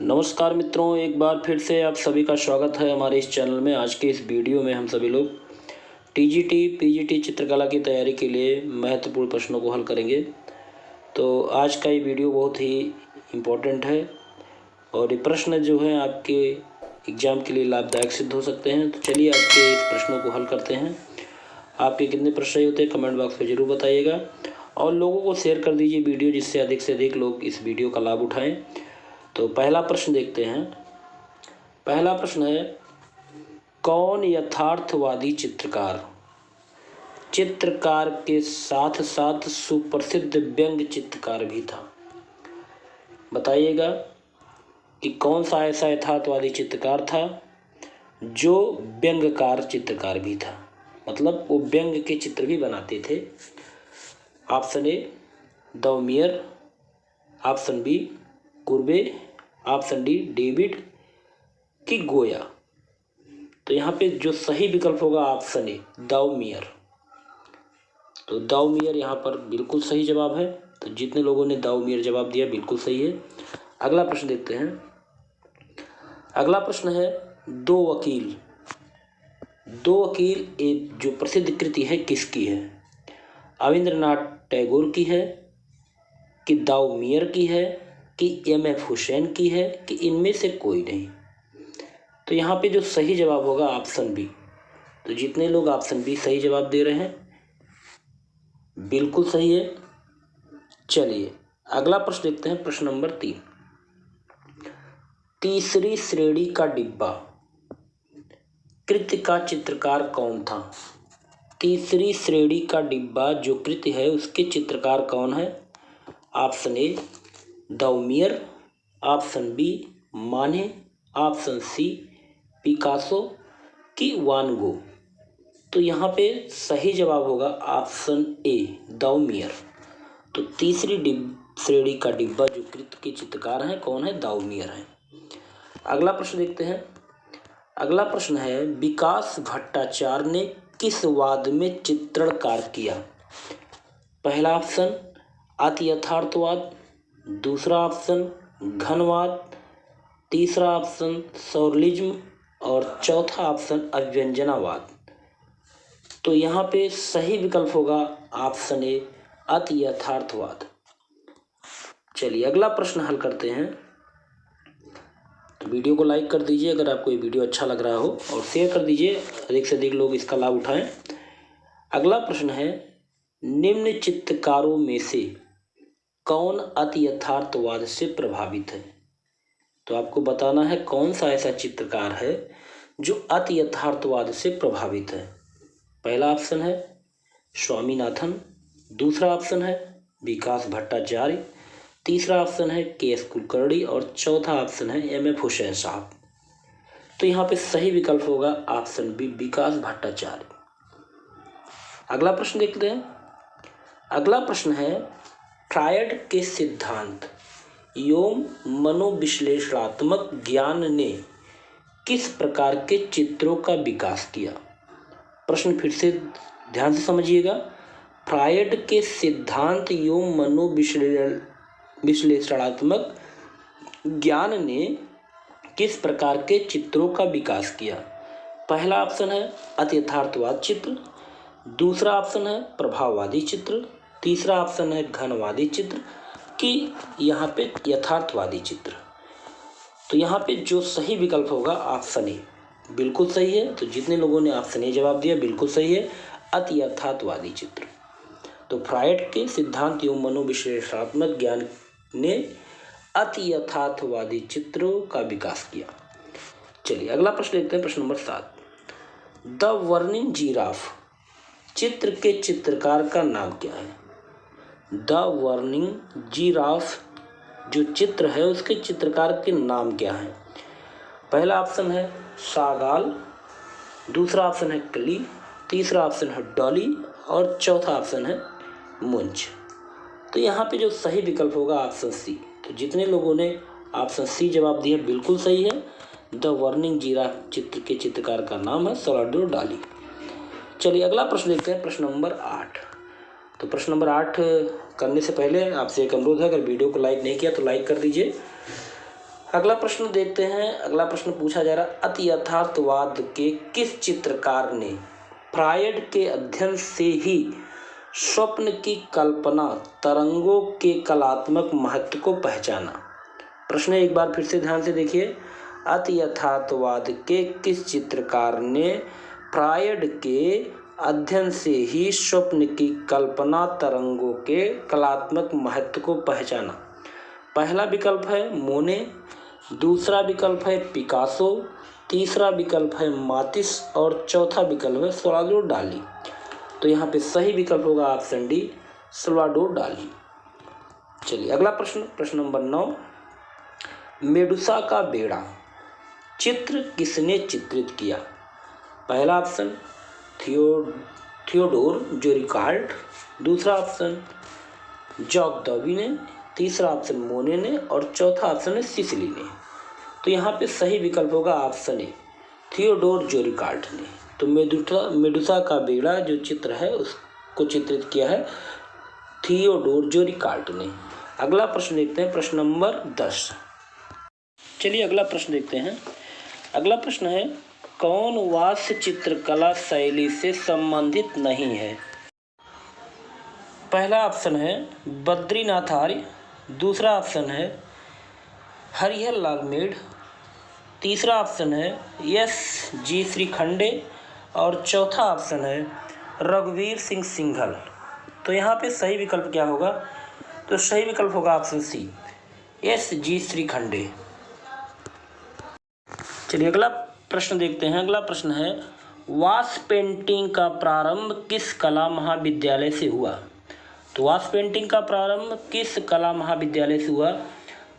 नमस्कार मित्रों, एक बार फिर से आप सभी का स्वागत है हमारे इस चैनल में। आज के इस वीडियो में हम सभी लोग टीजीटी पीजीटी चित्रकला की तैयारी के लिए महत्वपूर्ण प्रश्नों को हल करेंगे। तो आज का ये वीडियो बहुत ही इम्पोर्टेंट है और ये प्रश्न जो हैं आपके एग्ज़ाम के लिए लाभदायक सिद्ध हो सकते हैं। तो चलिए आज के इस प्रश्नों को हल करते हैं। आपके कितने प्रश्न सही होते हैं कमेंट बॉक्स में ज़रूर बताइएगा और लोगों को शेयर कर दीजिए वीडियो, जिससे अधिक से अधिक लोग इस वीडियो का लाभ उठाएँ। तो पहला प्रश्न देखते हैं। पहला प्रश्न है, कौन यथार्थवादी चित्रकार के साथ साथ सुप्रसिद्ध व्यंग्य चित्रकार भी था? बताइएगा कि कौन सा ऐसा यथार्थवादी चित्रकार था जो व्यंग्यकार चित्रकार भी था, मतलब वो व्यंग्य के चित्र भी बनाते थे। Option A Daumier, option B Courbet, option D David की गोया। तो यहाँ पे जो सही विकल्प होगा ऑप्शन ए दाउमियर। तो दाउमियर यहाँ पर बिल्कुल सही जवाब है। तो जितने लोगों ने दाउमियर जवाब दिया बिल्कुल सही है। अगला प्रश्न देखते हैं। अगला प्रश्न है, दो वकील एक जो प्रसिद्ध कृति है किसकी है? रविंद्रनाथ टैगोर की है कि दाउमियर की है कि एम.एफ. हुसैन की है कि इनमें से कोई नहीं? तो यहाँ पे जो सही जवाब होगा ऑप्शन बी। तो जितने लोग ऑप्शन बी सही जवाब दे रहे हैं बिल्कुल सही है। चलिए अगला प्रश्न देखते हैं। प्रश्न नंबर 3, तीसरी श्रेणी का डिब्बा कृति का चित्रकार कौन था? तीसरी श्रेणी का डिब्बा जो कृति है उसके चित्रकार कौन है? Option A Daumier, option B माने, ऑप्शन सी पिकासो की वान गो। तो यहाँ पे सही जवाब होगा ऑप्शन ए दाउमियर। तो तीसरी श्रेणी का डिब्बा जो कृति के चित्रकार हैं कौन है? दाउमियर है। अगला प्रश्न देखते हैं। अगला प्रश्न है, विकास भट्टाचार्य ने किस वाद में चित्रण कार्य किया? पहला ऑप्शन अति यथार्थवाद, दूसरा ऑप्शन घनवाद, तीसरा ऑप्शन सौरलिज्म और चौथा ऑप्शन अभिव्यंजनावाद। तो यहाँ पे सही विकल्प होगा ऑप्शन ए अति यथार्थवाद। चलिए अगला प्रश्न हल करते हैं। तो वीडियो को लाइक कर दीजिए अगर आपको ये वीडियो अच्छा लग रहा हो और शेयर कर दीजिए, अधिक से अधिक लोग इसका लाभ उठाएं। अगला प्रश्न है, निम्न चित्रकारों में से कौन अति यथार्थवाद से प्रभावित है? तो आपको बताना है कौन सा ऐसा चित्रकार है जो अति यथार्थवाद से प्रभावित है। पहला ऑप्शन है स्वामीनाथन, दूसरा ऑप्शन है विकास भट्टाचार्य, तीसरा ऑप्शन है के.एस. कुलकर्णी और चौथा ऑप्शन है एम.एफ. हुसैन साहब। तो यहाँ पे सही विकल्प होगा ऑप्शन बी विकास भट्टाचार्य। अगला प्रश्न देखते हैं। अगला प्रश्न है, फ्रायड के सिद्धांत एवं मनोविश्लेषणात्मक ज्ञान ने किस प्रकार के चित्रों का विकास किया? प्रश्न फिर से ध्यान से समझिएगा। फ्रायड के सिद्धांत एवं मनोविश्लेषणात्मक ज्ञान ने किस प्रकार के चित्रों का विकास किया? पहला ऑप्शन है अति यथार्थवाद चित्र, दूसरा ऑप्शन है प्रभाववादी चित्र, तीसरा ऑप्शन है घनवादी चित्र कि यहाँ पे यथार्थवादी चित्र। तो यहाँ पे जो सही विकल्प होगा ऑप्शन ए बिल्कुल सही है। तो जितने लोगों ने ऑप्शन ए जवाब दिया बिल्कुल सही है, अति यथार्थवादी चित्र। तो फ्रायड के सिद्धांत एवं मनोविश्लेषणात्मक ज्ञान ने अति यथार्थवादी चित्रों का विकास किया। चलिए अगला प्रश्न देखते हैं। प्रश्न नंबर 7, द वर्निंग जिराफ चित्र के चित्रकार का नाम क्या है? द वर्निंग जिराफ जो चित्र है उसके चित्रकार के नाम क्या है? पहला ऑप्शन है सागाल, दूसरा ऑप्शन है क्ली, तीसरा ऑप्शन है डॉली और चौथा ऑप्शन है मुंच। तो यहाँ पे जो सही विकल्प होगा ऑप्शन सी। तो जितने लोगों ने ऑप्शन सी जवाब दिया बिल्कुल सही है। द वर्निंग जिराफ चित्र के चित्रकार का नाम है सलाडोर डाली। चलिए अगला प्रश्न देखते हैं। प्रश्न नंबर 8। तो प्रश्न नंबर 8 करने से पहले आपसे एक अनुरोध है, अगर वीडियो को लाइक नहीं किया तो लाइक कर दीजिए अगला प्रश्न देखते हैं। अगला प्रश्न पूछा जा रहा, अति यथार्थवाद के किस चित्रकार ने फ्रायड के अध्ययन से ही स्वप्न की कल्पना तरंगों के कलात्मक महत्व को पहचाना। प्रश्न एक बार फिर से ध्यान से देखिए, अति यथार्थवाद के किस चित्रकार ने फ्रायड के अध्ययन से ही स्वप्न की कल्पना तरंगों के कलात्मक महत्व को पहचाना। पहला विकल्प है मोने, दूसरा विकल्प है पिकासो, तीसरा विकल्प है मातिस और चौथा विकल्प है सल्वाडोर डाली। तो यहाँ पे सही विकल्प होगा ऑप्शन डी, सल्वाडोर डाली। चलिए अगला प्रश्न, प्रश्न नंबर 9, मेडुसा का बेड़ा चित्र किसने चित्रित किया। पहला ऑप्शन थियोडोर जोरिकाल्ट, दूसरा ऑप्शन जॉक दबी ने, तीसरा ऑप्शन मोने ने और चौथा ऑप्शन है सिसिली ने। तो यहाँ पे सही विकल्प होगा ऑप्शन ए, थियोडोर जोरिकाल्ट ने। तो मेडुसा का बेड़ा जो चित्र है उसको चित्रित किया है थियोडोर जोरिकाल्ट ने। अगला प्रश्न देखते हैं, प्रश्न नंबर 10। चलिए अगला प्रश्न देखते हैं। अगला प्रश्न है, कौन वास्य चित्रकला शैली से संबंधित नहीं है। पहला ऑप्शन है बद्रीनाथ आर्य, दूसरा ऑप्शन है हरिहर लाल मेढ़, तीसरा ऑप्शन है S.G. श्रीखंडे और चौथा ऑप्शन है रघुवीर सिंह सिंघल। तो यहाँ पे सही विकल्प क्या होगा। तो सही विकल्प होगा ऑप्शन सी, S.G. श्रीखंडे। चलिए अगला प्रश्न देखते हैं। अगला प्रश्न है, वाश पेंटिंग का प्रारंभ किस कला महाविद्यालय से हुआ। तो वाश पेंटिंग का प्रारंभ किस कला महाविद्यालय से हुआ।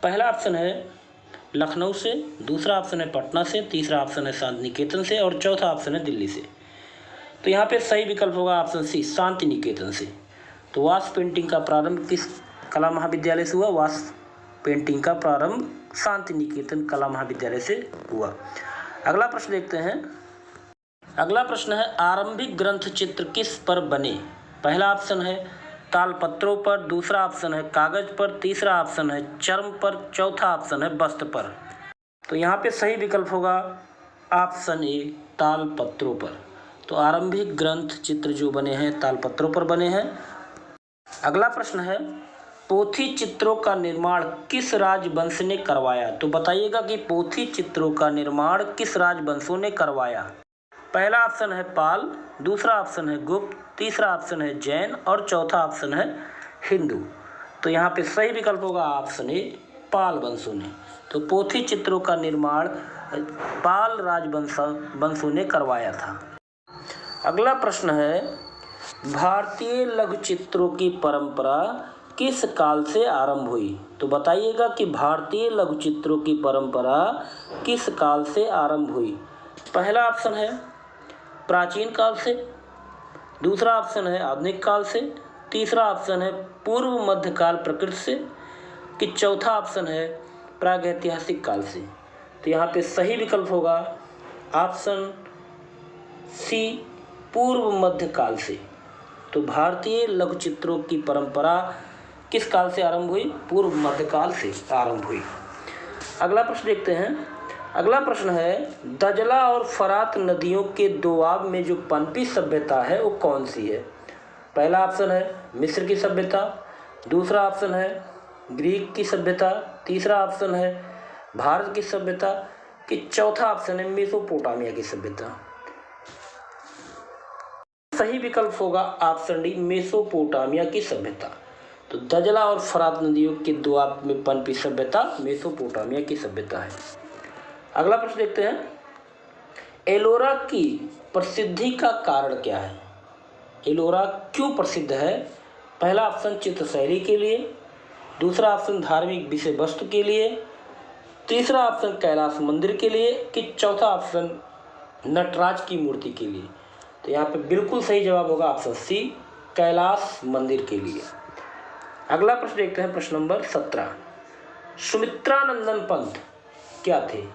पहला ऑप्शन है लखनऊ से, दूसरा ऑप्शन है पटना से, तीसरा ऑप्शन है शांति निकेतन से और चौथा ऑप्शन है दिल्ली से। तो यहाँ पे सही विकल्प होगा ऑप्शन सी, शांति निकेतन से। तो वाश पेंटिंग का प्रारंभ किस कला महाविद्यालय से हुआ। वाश पेंटिंग का प्रारंभ शांति निकेतन कला महाविद्यालय से हुआ। अगला प्रश्न देखते हैं। अगला प्रश्न है, आरंभिक ग्रंथ चित्र किस पर बने। पहला ऑप्शन है तालपत्रों पर, दूसरा ऑप्शन है कागज पर, तीसरा ऑप्शन है चर्म पर, चौथा ऑप्शन है वस्त्र पर। तो यहाँ पे सही विकल्प होगा ऑप्शन ए, तालपत्रों पर। तो आरंभिक ग्रंथ चित्र जो बने हैं तालपत्रों पर बने हैं। अगला प्रश्न है, पोथी चित्रों का निर्माण किस राजवंश ने करवाया। तो बताइएगा कि पोथी चित्रों का निर्माण किस राजवंशों ने करवाया। पहला ऑप्शन है पाल, दूसरा ऑप्शन है गुप्त, तीसरा ऑप्शन है जैन और चौथा ऑप्शन है हिंदू। तो यहाँ पे सही विकल्प होगा ऑप्शन ए, पाल वंशों ने। तो पोथी चित्रों का निर्माण पाल राजवंशों ने करवाया था। अगला प्रश्न है, भारतीय लघु चित्रों की परंपरा किस काल से आरंभ हुई। तो बताइएगा कि भारतीय लघु चित्रों की परंपरा किस काल से आरंभ हुई। पहला ऑप्शन है प्राचीन काल से, दूसरा ऑप्शन है आधुनिक काल से, तीसरा ऑप्शन है पूर्व मध्यकाल प्रकृति से कि चौथा ऑप्शन है प्रागैतिहासिक काल से। तो यहाँ पे सही विकल्प होगा ऑप्शन सी, पूर्व मध्यकाल से। तो भारतीय लघु चित्रों की परंपरा किस काल से आरंभ हुई। पूर्व मध्यकाल से आरंभ हुई। अगला प्रश्न देखते हैं। अगला प्रश्न है, दजला और फरात नदियों के दोआब में जो पनपी सभ्यता है वो कौन सी है। पहला ऑप्शन है मिस्र की सभ्यता, दूसरा ऑप्शन है ग्रीक की सभ्यता, तीसरा ऑप्शन है भारत की सभ्यता कि चौथा ऑप्शन है मेसोपोटामिया की सभ्यता। सही विकल्प होगा ऑप्शन डी, मेसोपोटामिया की सभ्यता। तो दजला और फरात नदियों के दोआब में पनपी सभ्यता मेसोपोटामिया की सभ्यता है। अगला प्रश्न देखते हैं, एलोरा की प्रसिद्धि का कारण क्या है। एलोरा क्यों प्रसिद्ध है। पहला ऑप्शन चित्रशैली के लिए, दूसरा ऑप्शन धार्मिक विषय वस्तु के लिए, तीसरा ऑप्शन कैलाश मंदिर के लिए कि चौथा ऑप्शन नटराज की मूर्ति के लिए। तो यहाँ पे बिल्कुल सही जवाब होगा ऑप्शन सी, कैलाश मंदिर के लिए। अगला प्रश्न देखते हैं, प्रश्न नंबर 17। सुमित्रानंदन पंत क्या थे।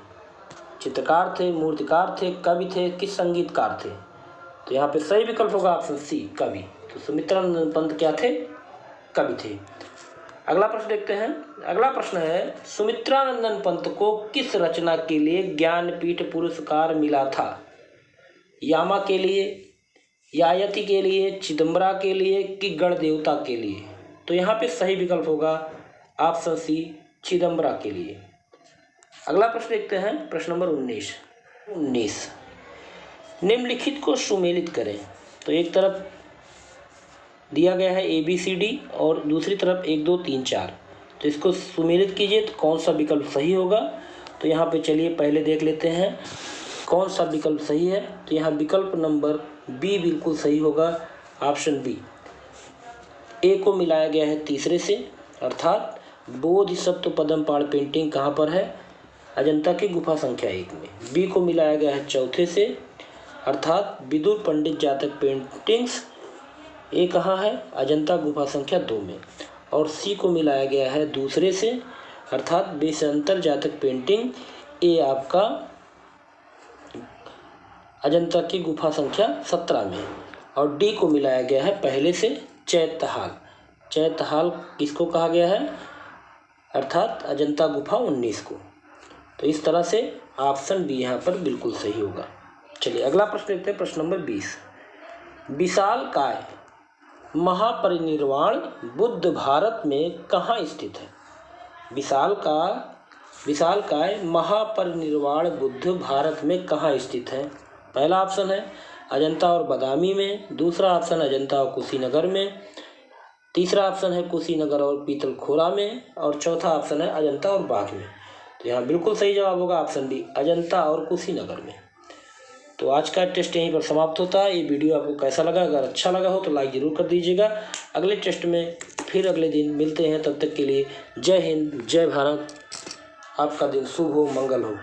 चित्रकार थे, मूर्तिकार थे, कवि थे कि संगीतकार थे। तो यहाँ पे सही विकल्प होगा ऑप्शन सी, कवि। तो सुमित्रानंदन पंत क्या थे, कवि थे। अगला प्रश्न देखते हैं। अगला प्रश्न है, सुमित्रानंदन पंत को किस रचना के लिए ज्ञानपीठ पुरस्कार मिला था? यामा के लिए, यायति के लिए, चिदम्बरा के लिए कि गणदेवता के लिए? तो यहाँ पे सही विकल्प होगा ऑप्शन सी, चिदम्बरा के लिए। अगला प्रश्न देखते हैं, प्रश्न नंबर 19। निम्नलिखित को सुमेलित करें। तो एक तरफ दिया गया है ABCD और दूसरी तरफ 1 2 3 4। तो इसको सुमेलित कीजिए तो कौन सा विकल्प सही होगा? तो यहाँ पे चलिए पहले देख लेते हैं कौन सा विकल्प सही है। तो यहाँ विकल्प नंबर बी बिल्कुल सही होगा, ऑप्शन बी। ए को मिलाया गया है तीसरे से, अर्थात बोधिसत्व पद्मपाण पेंटिंग कहाँ पर है? अजंता की गुफा संख्या 1 में। बी को मिलाया गया है चौथे से, अर्थात विदुर पंडित जातक पेंटिंग्स ये कहाँ है? अजंता गुफा संख्या 2 में। और सी को मिलाया गया है दूसरे से, अर्थात बेशंतर जातक पेंटिंग ये आपका अजंता की गुफा संख्या 17 में। और डी को मिलाया गया है पहले से, चैत्यहाल। चैत्यहाल किसको कहा गया है? अर्थात अजंता गुफा 19 को। तो इस तरह से ऑप्शन बी यहाँ पर बिल्कुल सही होगा। चलिए अगला प्रश्न देखते हैं, प्रश्न नंबर 20। विशालकाय महापरिनिर्वाण बुद्ध भारत में कहाँ स्थित है? विशालकाय महापरिनिर्वाण बुद्ध भारत में कहाँ स्थित है? पहला ऑप्शन है अजंता और बदामी में, दूसरा ऑप्शन अजंता और कुशीनगर में, तीसरा ऑप्शन है कुशीनगर और पीतलखोरा में, और चौथा ऑप्शन है अजंता और बाघ में। तो यहाँ बिल्कुल सही जवाब होगा ऑप्शन डी, अजंता और कुशीनगर में। तो आज का टेस्ट यहीं पर समाप्त होता है। ये वीडियो आपको कैसा लगा? अगर अच्छा लगा हो तो लाइक ज़रूर कर दीजिएगा। अगले टेस्ट में फिर अगले दिन मिलते हैं, तब तक के लिए जय हिंद, जय भारत। आपका दिन शुभ हो, मंगल हो।